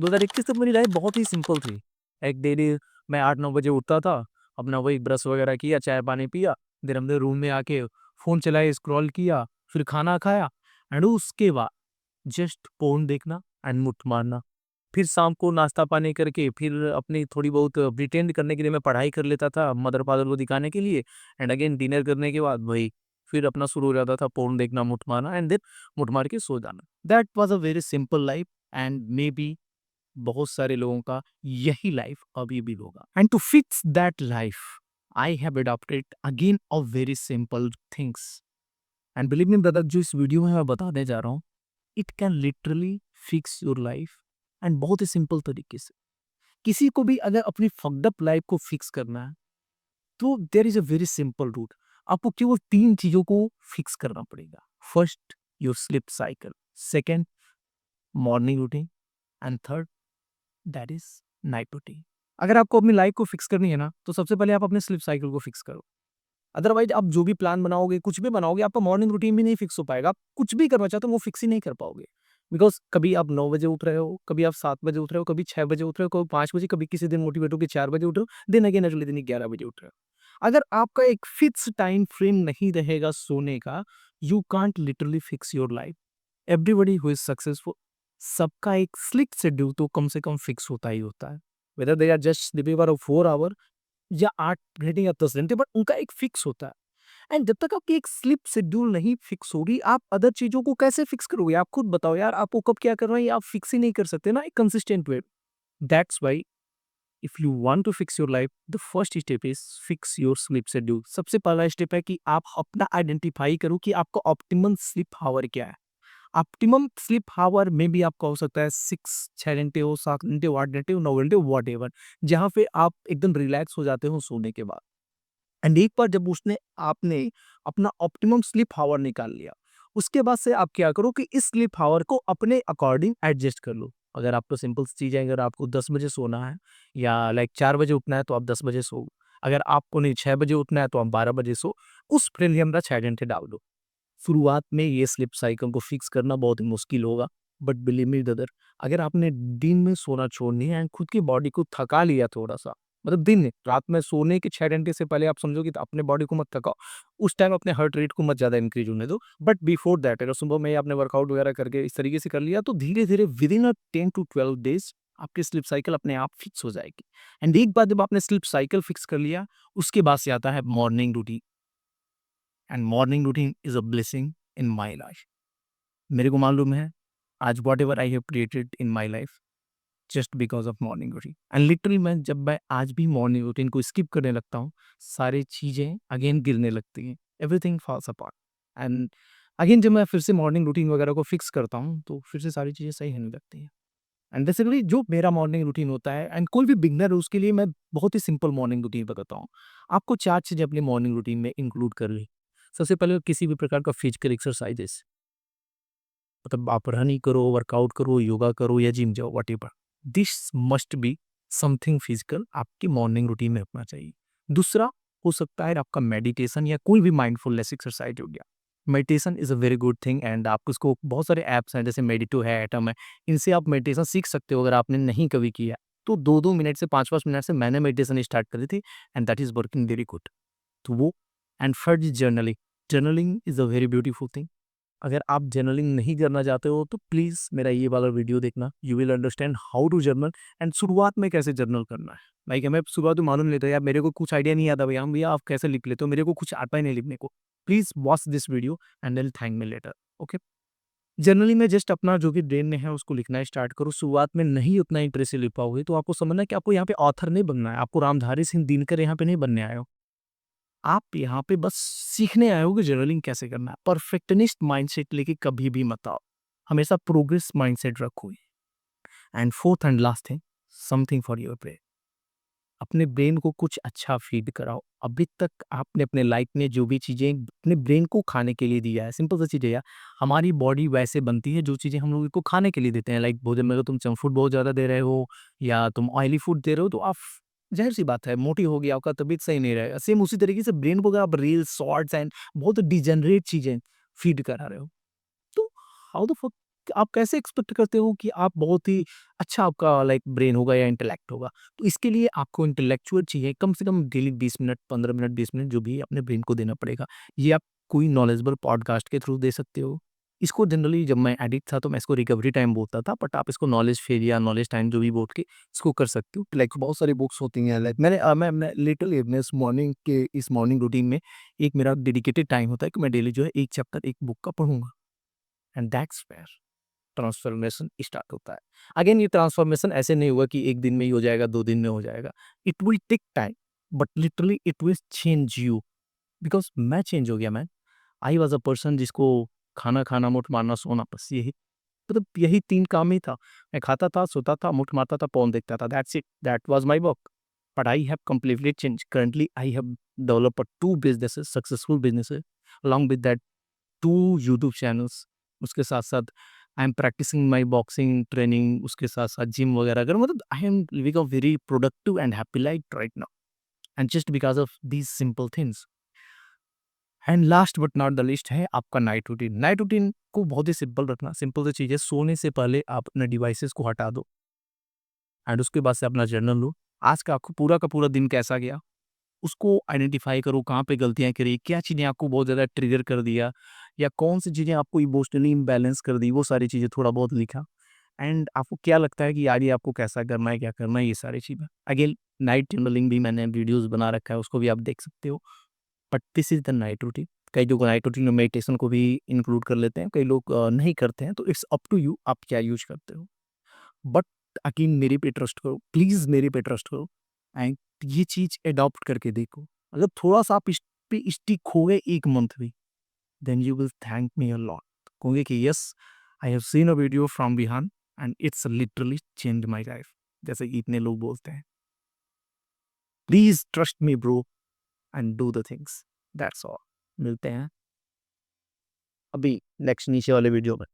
2021 तक मेरी लाइफ बहुत ही सिंपल थी। एक डेली मैं 8-9 बजे उठता था, अपना वही ब्रश वगैरह किया, चाय-पानी पिया, देन अपने रूम में आके फ़ोन चलाया, स्क्रॉल किया, फिर खाना खाया एंड उसके बाद जस्ट फ़ोन देखना एंड मुठ मारना। फिर शाम को नाश्ता पानी करके फिर अपनी थोड़ी बहुत प्रिटेंड करने के लिए मैं पढ़ाई कर लेता था मदर-फादर को दिखाने के लिए एंड अगेन डिनर करने के बाद वही फिर अपना शुरू हो जाता था फ़ोन देखना, मुठ मारना एंड देन मुठ मार के सो जाना। That was a very simple life and maybe बहुत सारे लोगों का यही लाइफ अभी भी होगा and to fix that life I have adopted again a very simple things and believe me brother, जो इस वीडियो में मैं बताने जा रहा हूँ it can literally fix your life and बहुत ही सिंपल तरीके से। किसी को भी अगर अपनी फक्ड अप लाइफ को फिक्स करना है तो there is a very simple route. आपको केवल 3 चीजों को फिक्स करना पड़ेगा। First, your sleep cycle. Second, morning routine. And third, that is night routine. अगर आपको अपनी लाइफ को फिक्स करनी है ना तो सबसे पहले आप अपने स्लीप साइकिल को फिक्स करो। अदरवाइज आप जो भी प्लान बनाओगे, कुछ भी बनाओगे, आपका मॉर्निंग रूटीन भी नहीं फिक्स हो पाएगा। आप कुछ भी करना चाहते हो वो फिक्स ही नहीं कर पाओगे। बिकॉज कभी आप 9 बजे उठ रहे हो, कभी आप 7 बजे उठ रहे हो, कभी 6 बजे उठ रहे हो, कभी 5 बजे, कभी किसी दिन मोटिवेट होकर 4 बजे उठ रहे हो, देन अगेन अगले दिन 11 बजे उठ रहे हो। अगर आपका एक फिक्स टाइम फ्रेम नहीं रहेगा सोने का, you can't literally fix your life. Everybody who is successful, सबका एक स्लिक शेड्यूल तो कम से कम फिक्स होता ही होता है। Whether they are just sleeping for 4 hour या 8 घंटे या 10 घंटे, बट उनका एक फिक्स होता है। एंड जब तक आपकी एक स्लीप शेड्यूल नहीं फिक्स होगी, आप अदर चीजों को कैसे फिक्स करोगे? आप खुद बताओ यार, आपको कब क्या करना है ये आप फिक्स ही नहीं कर सकते ना एक consistent way. That's why if you want to fix your life, the first step is fix your sleep schedule. सबसे पहला स्टेप है कि आप अपना आइडेंटिफाई करो कि आपका ऑप्टिमम स्लीप आवर क्या है। ऑप्टिमम स्लीप आवर में भी आपका हो सकता है 6 घंटे हो, 7 घंटे हो, 8 घंटे हो, 9 घंटे हो, वॉट एवर, जहाँ पे आप एकदम रिलैक्स हो जाते हो सोने के बाद। एंड एक बार जब उसने आपने अपना ऑप्टिमम स्लीप आवर निकाल लिया, उसके बाद से आप क्या करो कि इस स्लीप आवर को अपने अकॉर्डिंग एडजस्ट कर लो। अगर आपको सिंपल सी चीज़ है, अगर आपको 10 बजे सोना है या लाइक 4 बजे उठना है तो आप 10 बजे सो। अगर आपको नहीं 6 बजे उठना है तो आप 12 बजे सो। उस फ्रेंडली का 6 घंटे डाल दो। शुरुआत में ये स्लीप साइकिल को फिक्स करना बहुत ही मुश्किल होगा, बट बिलीव मी ब्रदर, अगर आपने दिन में सोना छोड़नी है एंड खुद की बॉडी को थका लिया थोड़ा सा, मतलब दिन में रात में सोने के 6 घंटे से पहले आप समझो कि अपने बॉडी को मत थकाओ। उस टाइम अपने हार्ट रेट को मत ज़्यादा इंक्रीज होने दो। बट बिफोर दैट अगर सुबह में ही आपने वर्कआउट वगैरह करके इस तरीके से कर लिया तो धीरे-धीरे विदिन अ 10 टू 12 डेज़ आपकी स्लीप साइकिल अपने आप फिक्स हो जाएगी। एंड एक बार जब आपने स्लीप साइकिल फिक्स कर लिया, उसके बाद से आता है morning routine. And morning routine is a blessing in my life. मेरे को मालूम है आज whatever I have created in my life just because of morning routine. And literally मैं आज भी मॉर्निंग रूटीन को स्किप करने लगता हूँ, सारी चीज़ें अगेन गिरने लगती हैं, everything falls apart. And again जब मैं फिर से मॉर्निंग रूटीन वगैरह को फिक्स करता हूँ तो फिर से सारी चीज़ें सही होने लगती हैं। एंड बेसिकली जो मेरा मॉर्निंग रूटीन होता है, एंड कोई भी बिगनर है उसके लिए मैं बहुत ही सिंपल मॉर्निंग रूटीन बताता हूँ। आपको 4 चीज़ें अपनी मॉर्निंग रूटीन में इंक्लूड कर ली। सबसे पहले किसी भी प्रकार का फिजिकल एक्सरसाइजेस, मतलब आप रनिंग करो, वर्कआउट करो, योगा करो या जिम जाओ, whatever. This must be something physical आपकी मॉर्निंग रूटीन में रखना चाहिए। दूसरा हो सकता है आपका मेडिटेशन या कोई भी माइंडफुलनेस एक्सरसाइज हो गया। Meditation is a very good thing and आप उसको बहुत सारे ऐप्स हैं जैसे मेडिटो है, एटम है, इनसे आप मेडिटेशन सीख सकते हो अगर आपने नहीं कभी किया। तो 2-2 मिनट से 5-5 मिनट से मैंने मेडिटेशन स्टार्ट करी थी and that is working very good. तो वो and third is journaling. Journaling is a very beautiful thing. अगर आप जर्नलिंग नहीं करना चाहते हो तो प्लीज़ मेरा ये वाला वीडियो देखना, you will understand how to journal and शुरुआत में कैसे जर्नल करना है। लाइक हमें शुरुआत में मालूम नहीं था यार, मेरे को कुछ आइडिया नहीं आता भैया, हम भैया आप कैसे लिख लेते हो, मेरे को कुछ आता ही नहीं लिखने को। Please watch this video and then thank me later. Okay. Journaling में जस्ट अपना जो भी ब्रेन में है उसको लिखना स्टार्ट करो। शुरुआत में नहीं उतना इंटरेस्ट लिख पाओगे तो आपको समझना है कि आपको यहाँ पे ऑथर नहीं बनना है, आपको रामधारी सिंह दिनकर यहाँ पे नहीं बनने आए हो। आप यहाँ पे बस सीखने आए हो कि जर्नलिंग कैसे करना है। परफेक्शनिस्ट माइंडसेट लेके कभी भी मत आओ। हमेशा प्रोग्रेस माइंडसेट रखो। And fourth and last thing, something for your brain. अपने ब्रेन को कुछ अच्छा फीड कराओ। अभी तक आपने अपने लाइफ में जो भी चीज़ें अपने ब्रेन को खाने के लिए दिया है, सिंपल सी चीज़ है यार, हमारी बॉडी वैसे बनती है जो चीज़ें हम लोग को खाने के लिए देते हैं। लाइक भोजन में अगर तुम जंक फूड बहुत ज़्यादा दे रहे हो या तुम ऑयली फूड दे रहे हो तो आप ज़ाहिर सी बात है मोटी होगी, आपका तबीयत सही नहीं रहेगा। सेम उसी तरीके से ब्रेन को अगर आप रील्स, शॉर्ट्स एंड बहुत डिजेनरेट चीज़ें फीड करा रहे हो तो हाउ द फक आप कैसे एक्सपेक्ट करते हो कि आप बहुत ही अच्छा आपका लाइक ब्रेन होगा या इंटेलेक्ट होगा? तो इसके लिए आपको इंटेलेक्चुअल चाहिए कम से कम डेली 20 मिनट, 15 मिनट, 20 मिनट जो भी है अपने ब्रेन को देना पड़ेगा। ये आप कोई नॉलेजेबल पॉडकास्ट के थ्रू दे सकते हो। इसको जनरली जब मैं एडिक्ट था तो मैं इसको रिकवरी टाइम बोलता था, बट आप इसको नॉलेज फेल या नॉलेज टाइम जो भी बोल के इसको कर सकते हो। लाइक बहुत सारी बुक्स होती हैं, लाइक मैं लिटरली अपने इस मॉर्निंग रूटीन में एक मेरा डेडिकेटेड टाइम होता है कि मैं डेली जो है एक चैप्टर एक बुक का पढ़ूँगा, and that's where transformation start होता है। अगेन ये ट्रांसफॉर्मेशन ऐसे नहीं हुआ कि 1 दिन में ही हो जाएगा, 2 दिन में हो जाएगा। It will take time, but literally it will change you, because मैं चेंज हो गया man. I was a person जिसको खाना खाना, मुठ मारना, सोना, बस यही मतलब यही 3 काम ही था। मैं खाता था, सोता था, मुठ मारता था, फ़ोन देखता था, that's it, that was my work. But I have completely changed. Currently, I have developed 2 businesses, successful businesses, along with that 2 YouTube channels. उसके साथ-साथ I am practising my boxing training, उसके साथ-साथ जिम वगैरह कर मतलब I am living a very productive and happy life right now, and just because of these simple things. And last but not the least है आपका night routine. Night routine को बहुत ही सिंपल रखना। सिंपल सी चीज़ है, सोने से पहले आप अपने डिवाइसेज़ को हटा दो एंड उसके बाद से अपना जर्नल लो। आज का आपको पूरा का पूरा दिन कैसा गया, उसको आइडेंटिफ़ाई करो, कहाँ पे गलतियाँ करी, क्या चीज़ें आपको बहुत ज़्यादा ट्रिगर कर दिया या कौन-सी चीज़ें आपको इमोशनली इम्बैलेंस कर दी, वो सारी चीज़ें थोड़ा बहुत लिखा। एंड आपको क्या लगता है कि यार ये आपको कैसा करना है, क्या करना है, ये सारी चीज़ें। अगेन नाइट जर्नलिंग भी मैंने वीडियोज़ बना रखा है, उसको भी आप देख सकते हो। But this is the night routine. कई लोग नाइट रूटीन में मेडिटेशन को भी इंक्लूड कर लेते हैं, कई लोग नहीं करते हैं, तो इट्स अप टू यू आप क्या यूज़ करते हो। बट अगेन मेरे पे ट्रस्ट करो, प्लीज़ मेरे पे ट्रस्ट करो एंड ये चीज़ एडॉप्ट करके देखो। अगर थोड़ा-सा आप इस पे स्टिक हो गए 1 मंथ भी, then you will thank me a lot. कहोगे कि yes, I have seen a video from Bihan and it's literally changed my life, जैसे कि इतने लोग बोलते हैं। Please trust me bro and do the things, that's all. मिलते हैं अभी नेक्स्ट नीचे वाले वीडियो में।